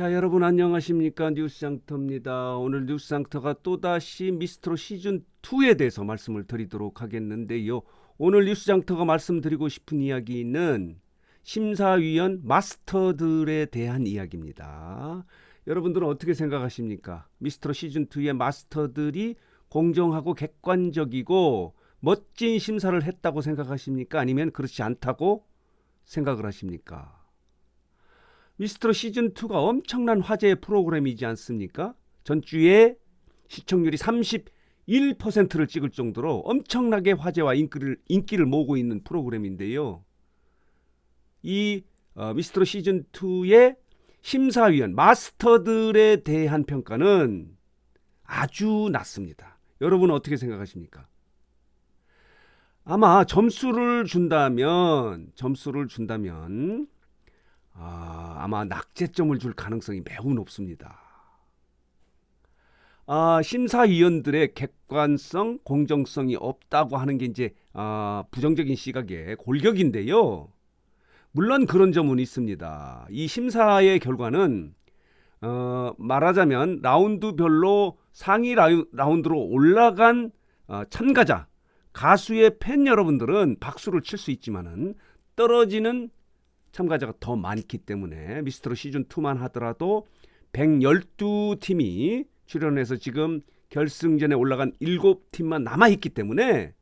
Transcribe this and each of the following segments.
자, 여러분 안녕하십니까? 뉴스장터입니다. 오늘 뉴스장터가 또다시 미스트로 시즌2에 대해서 말씀을 드리도록 하겠는데요. 오늘 뉴스장터가 말씀드리고 싶은 이야기는 심사위원 마스터들에 대한 이야기입니다. 여러분들은 어떻게 생각하십니까? 미스트로 시즌2의 마스터들이 공정하고 객관적이고 멋진 심사를 했다고 생각하십니까? 아니면 그렇지 않다고 생각을 하십니까? 미스트로 시즌2가 엄청난 화제의 프로그램이지 않습니까? 전주에 시청률이 31%를 찍을 정도로 엄청나게 화제와 인기를 모으고 있는 프로그램인데요. 이 미스트로 시즌2의 심사위원, 마스터들에 대한 평가는 아주 낮습니다. 여러분은 어떻게 생각하십니까? 아마 점수를 준다면 아마 낙제점을 줄 가능성이 매우 높습니다. 심사위원들의 객관성, 공정성이 없다고 하는 게 이제 부정적인 시각의 골격인데요. 물론 그런 점은 있습니다. 이 심사의 결과는 말하자면 라운드별로 상위 라운드로 올라간 참가자, 가수의 팬 여러분들은 박수를 칠 수 있지만은 떨어지는 참가자가 더 많기 때문에 미스트로 시즌2만 하더라도 112팀이 출연해서 지금 결승전에 올라간 7팀만 남아있기 때문에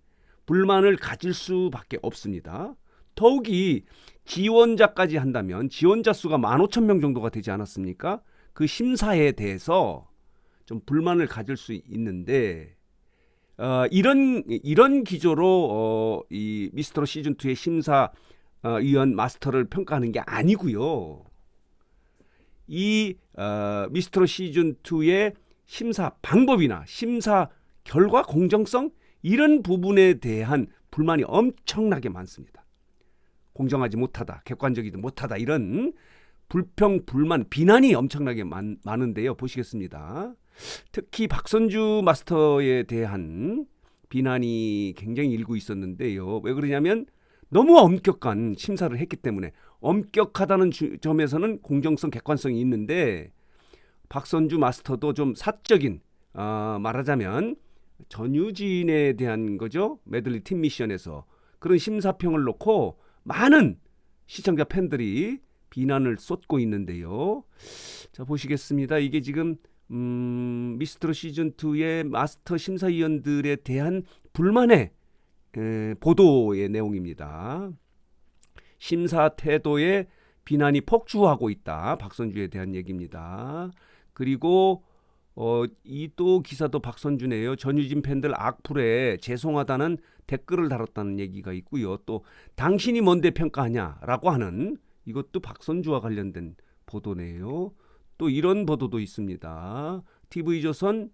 불만을 가질 수밖에 없습니다. 더욱이 지원자까지 한다면 지원자 수가 15,000명 정도가 되지 않았습니까? 그 심사에 대해서 좀 불만을 가질 수 있는데 이런 기조로 이 미스트로 시즌2의 심사위원 마스터를 평가하는 게 아니고요. 이 미스트로 시즌2의 심사 방법이나 심사 결과 공정성 이런 부분에 대한 불만이 엄청나게 많습니다. 공정하지 못하다, 객관적이지 못하다 이런 불평, 불만, 비난이 엄청나게 많은데요. 보시겠습니다. 특히 박선주 마스터에 대한 비난이 굉장히 일고 있었는데요. 왜 그러냐면 너무 엄격한 심사를 했기 때문에 엄격하다는 점에서는 공정성, 객관성이 있는데 박선주 마스터도 좀 사적인 말하자면 전유진에 대한 거죠. 메들리 팀 미션에서 그런 심사평을 놓고 많은 시청자 팬들이 비난을 쏟고 있는데요. 자, 보시겠습니다. 이게 지금 미스트로 시즌2의 마스터 심사위원들에 대한 불만의 보도의 내용입니다. 심사 태도에 비난이 폭주하고 있다. 박선주에 대한 얘기입니다. 그리고 이 또 기사도 박선주네요. 전유진 팬들 악플에 죄송하다는 댓글을 달았다는 얘기가 있고요. 또 당신이 뭔데 평가하냐라고 하는 이것도 박선주와 관련된 보도네요. 또 이런 보도도 있습니다. TV조선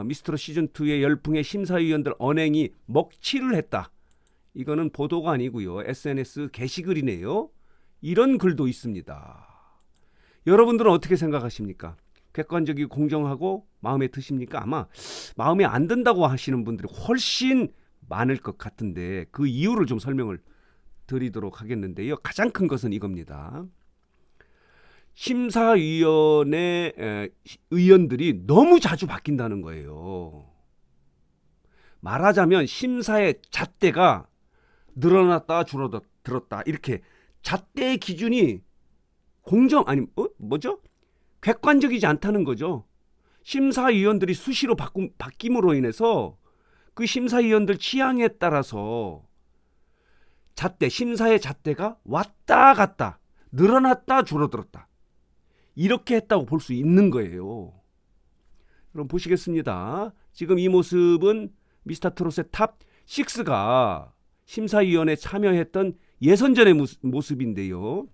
미스트로 시즌2의 열풍의 심사위원들 언행이 먹칠을 했다. 이거는 보도가 아니고요. SNS 게시글이네요. 이런 글도 있습니다. 여러분들은 어떻게 생각하십니까? 객관적이고 공정하고 마음에 드십니까? 아마 마음에 안 든다고 하시는 분들이 훨씬 많을 것 같은데 그 이유를 좀 설명을 드리도록 하겠는데요. 가장 큰 것은 이겁니다. 심사위원회 의원들이 너무 자주 바뀐다는 거예요. 말하자면 심사의 잣대가 늘어났다 줄어들었다 이렇게 잣대의 기준이 객관적이지 않다는 거죠. 심사위원들이 수시로 바뀜으로 인해서 그 심사위원들 취향에 따라서 심사의 잣대가 왔다 갔다 늘어났다 줄어들었다 이렇게 했다고 볼 수 있는 거예요. 그럼 보시겠습니다. 지금 이 모습은 미스터트롯의 탑6가 심사위원회에 참여했던 예선전의 모습인데요.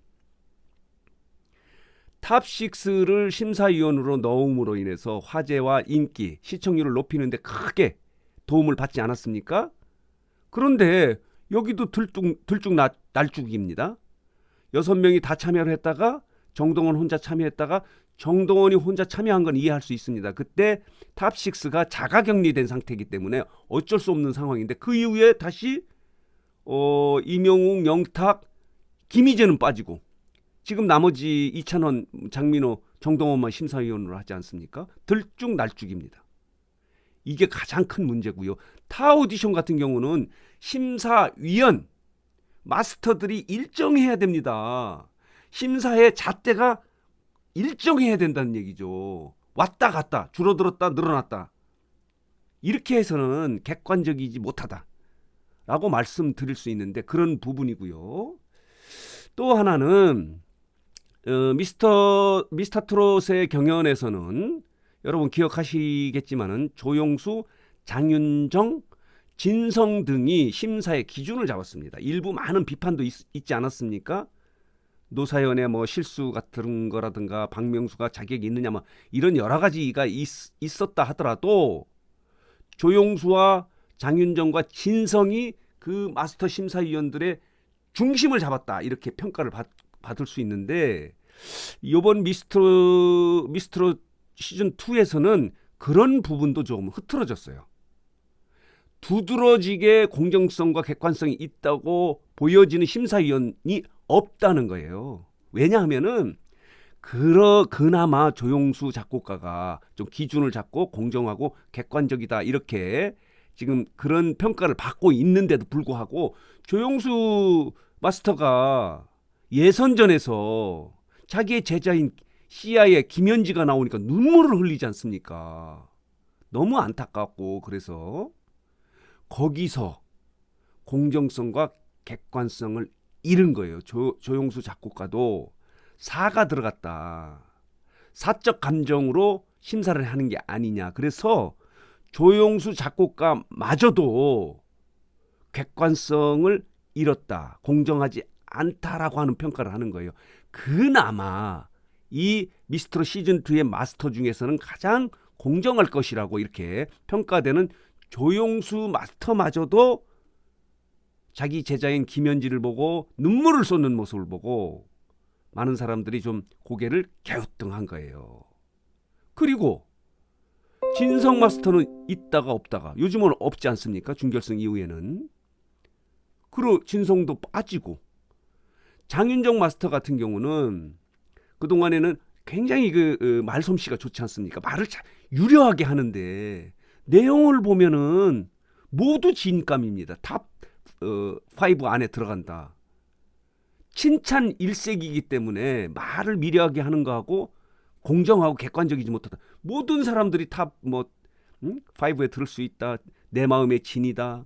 탑6를 심사위원으로 넣음으로 인해서 화제와 인기, 시청률을 높이는 데 크게 도움을 받지 않았습니까? 그런데 여기도 들쭉날쭉입니다. 6명이 다 참여를 했다가 정동원 혼자 참여했다가 정동원이 혼자 참여한 건 이해할 수 있습니다. 그때 탑6가 자가격리된 상태이기 때문에 어쩔 수 없는 상황인데 그 이후에 다시 이명웅, 영탁, 김희재는 빠지고 지금 나머지 이찬원, 장민호 정동원만 심사위원으로 하지 않습니까? 들쭉날쭉입니다. 이게 가장 큰 문제고요. 타 오디션 같은 경우는 심사위원, 마스터들이 일정해야 됩니다. 심사의 잣대가 일정해야 된다는 얘기죠. 왔다 갔다, 줄어들었다, 늘어났다. 이렇게 해서는 객관적이지 못하다 라고 말씀드릴 수 있는데 그런 부분이고요. 또 하나는 미스터 트롯의 경연에서는 여러분 기억하시겠지만은 조용수, 장윤정, 진성 등이 심사의 기준을 잡았습니다. 일부 많은 비판도 있지 않았습니까? 노사연의 뭐 실수 같은 거라든가 박명수가 자격이 있느냐 뭐 이런 여러 가지가 있었다 하더라도 조용수와 장윤정과 진성이 그 마스터 심사위원들의 중심을 잡았다 이렇게 평가를 받을 수 있는데 이번 미스트롯 시즌 2에서는 그런 부분도 조금 흐트러졌어요. 두드러지게 공정성과 객관성이 있다고 보여지는 심사위원이 없다는 거예요. 왜냐하면은 그나마 조용수 작곡가가 좀 기준을 잡고 공정하고 객관적이다 이렇게 지금 그런 평가를 받고 있는데도 불구하고 조용수 마스터가 예선전에서 자기의 제자인 시아의 김현지가 나오니까 눈물을 흘리지 않습니까? 너무 안타깝고 그래서 거기서 공정성과 객관성을 잃은 거예요. 조용수 작곡가도 사가 들어갔다. 사적 감정으로 심사를 하는 게 아니냐. 그래서 조용수 작곡가마저도 객관성을 잃었다. 공정하지 않다라고 하는 평가를 하는 거예요. 그나마 이 미스트롯 시즌2의 마스터 중에서는 가장 공정할 것이라고 이렇게 평가되는 조용수 마스터마저도 자기 제자인 김현지를 보고 눈물을 쏟는 모습을 보고 많은 사람들이 좀 고개를 갸우뚱한 거예요. 그리고 진성 마스터는 있다가 없다가 요즘은 없지 않습니까? 준결승 이후에는. 그리고 진성도 빠지고 장윤정 마스터 같은 경우는 그동안에는 굉장히 말솜씨가 좋지 않습니까? 말을 잘 유려하게 하는데 내용을 보면은 모두 진감입니다. 탑 5 안에 들어간다. 칭찬 일색이기 때문에 말을 미려하게 하는 거하고 공정하고 객관적이지 못하다. 모든 사람들이 탑 5에 들을 수 있다. 내 마음의 진이다.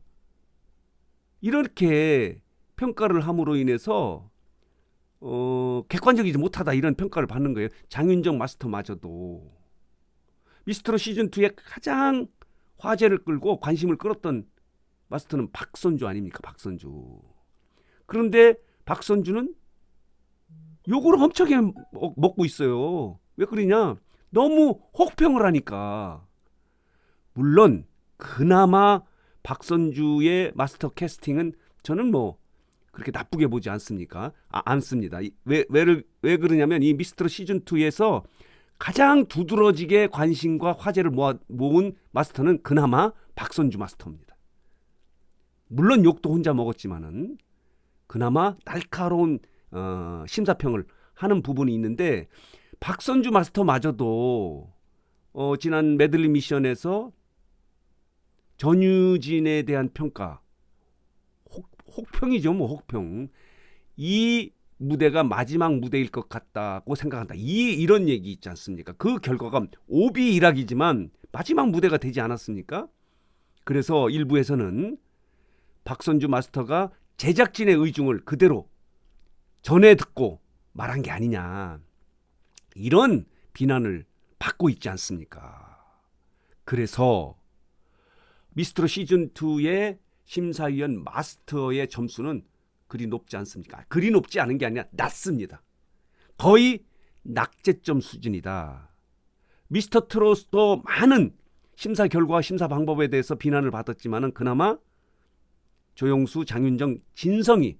이렇게 평가를 함으로 인해서 객관적이지 못하다 이런 평가를 받는 거예요. 장윤정 마스터마저도. 미스트롯 시즌2에 가장 화제를 끌고 관심을 끌었던 마스터는 박선주 아닙니까? 박선주. 그런데 박선주는 욕을 엄청나게 먹고 있어요. 왜 그러냐? 너무 혹평을 하니까. 물론 그나마 박선주의 마스터 캐스팅은 저는 뭐 그렇게 나쁘게 보지 않습니까? 않습니다. 왜 그러냐면 이 미스트롯 시즌2에서 가장 두드러지게 관심과 화제를 모은 마스터는 그나마 박선주 마스터입니다. 물론 욕도 혼자 먹었지만은 그나마 날카로운 심사평을 하는 부분이 있는데 박선주 마스터마저도 지난 메들리 미션에서 전유진에 대한 평가 혹평이죠. 뭐 혹평. 이 무대가 마지막 무대일 것 같다고 생각한다. 이런 얘기 있지 않습니까? 그 결과가 오비일학이지만 마지막 무대가 되지 않았습니까? 그래서 일부에서는 박선주 마스터가 제작진의 의중을 그대로 전해 듣고 말한 게 아니냐. 이런 비난을 받고 있지 않습니까? 그래서 미스트롯 시즌2의 심사위원 마스터의 점수는 그리 높지 않습니까? 그리 높지 않은 게 아니라 낮습니다. 거의 낙제점 수준이다. 미스터 트롯도 많은 심사 결과와 심사 방법에 대해서 비난을 받았지만은 그나마 조용수, 장윤정, 진성이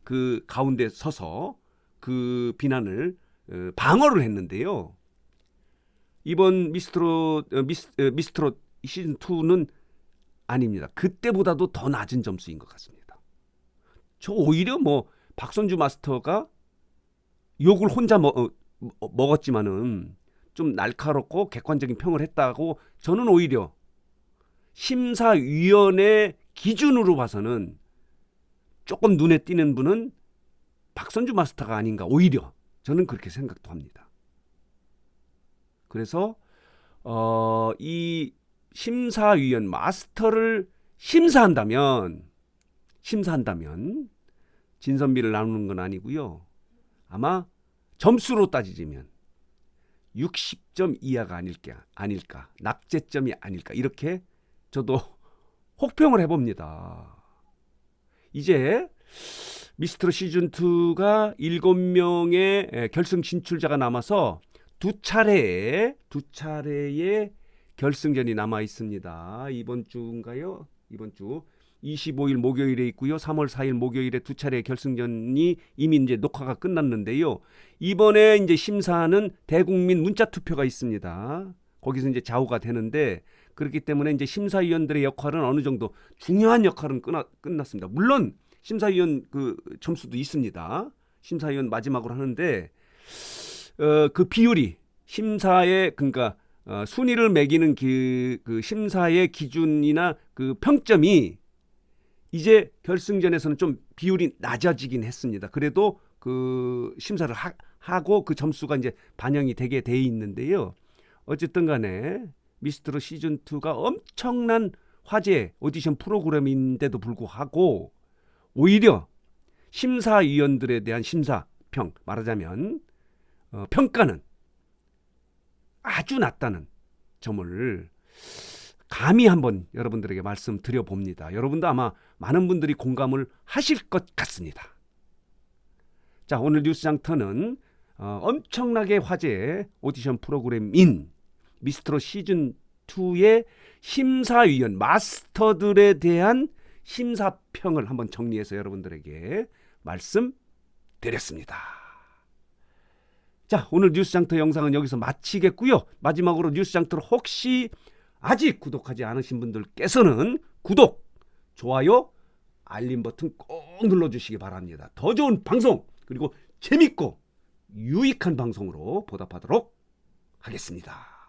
그 가운데 서서 그 비난을 방어를 했는데요. 이번 미스트롯 시즌 2는 아닙니다. 그때보다도 더 낮은 점수인 것 같습니다. 저 오히려 뭐 박선주 마스터가 욕을 혼자 먹었지만은 좀 날카롭고 객관적인 평을 했다고 저는 오히려 심사위원회 기준으로 봐서는 조금 눈에 띄는 분은 박선주 마스터가 아닌가 오히려 저는 그렇게 생각도 합니다. 그래서 이 심사위원 마스터를 심사한다면 진선미를 나누는 건 아니고요. 아마 점수로 따지면 60점 이하가 아닐까, 납제점이 아닐까 이렇게 저도 혹평을 해봅니다. 이제 미스트롯 시즌2가 7명의 결승 진출자가 남아서 두 차례의 결승전이 남아 있습니다. 이번 주인가요? 이번 주 25일 목요일에 있고요. 3월 4일 목요일에 두 차례의 결승전이 이미 이제 녹화가 끝났는데요. 이번에 이제 심사하는 대국민 문자 투표가 있습니다. 거기서 이제 좌우가 되는데 그렇기 때문에 이제 심사위원들의 역할은 어느 정도 중요한 역할은 끝났습니다. 물론 심사위원 그 점수도 있습니다. 심사위원 마지막으로 하는데 그 비율이 심사의 그러니까 순위를 매기는 그 심사의 기준이나 그 평점이 이제 결승전에서는 좀 비율이 낮아지긴 했습니다. 그래도 그 심사를 하고 그 점수가 이제 반영이 되게 돼 있는데요. 어쨌든 간에 미스트롯 시즌2가 엄청난 화제 오디션 프로그램인데도 불구하고 오히려 심사위원들에 대한 심사평 말하자면 평가는 아주 낮다는 점을 감히 한번 여러분들에게 말씀드려 봅니다. 여러분도 아마 많은 분들이 공감을 하실 것 같습니다. 자, 오늘 뉴스 장터는 엄청나게 화제의 오디션 프로그램인 미스트롯 시즌2의 심사위원 마스터들에 대한 심사평을 한번 정리해서 여러분들에게 말씀드렸습니다. 자, 오늘 뉴스 장터 영상은 여기서 마치겠고요. 마지막으로 뉴스 장터를 혹시 아직 구독하지 않으신 분들께서는 구독, 좋아요, 알림 버튼 꼭 눌러주시기 바랍니다. 더 좋은 방송 그리고 재밌고 유익한 방송으로 보답하도록 하겠습니다.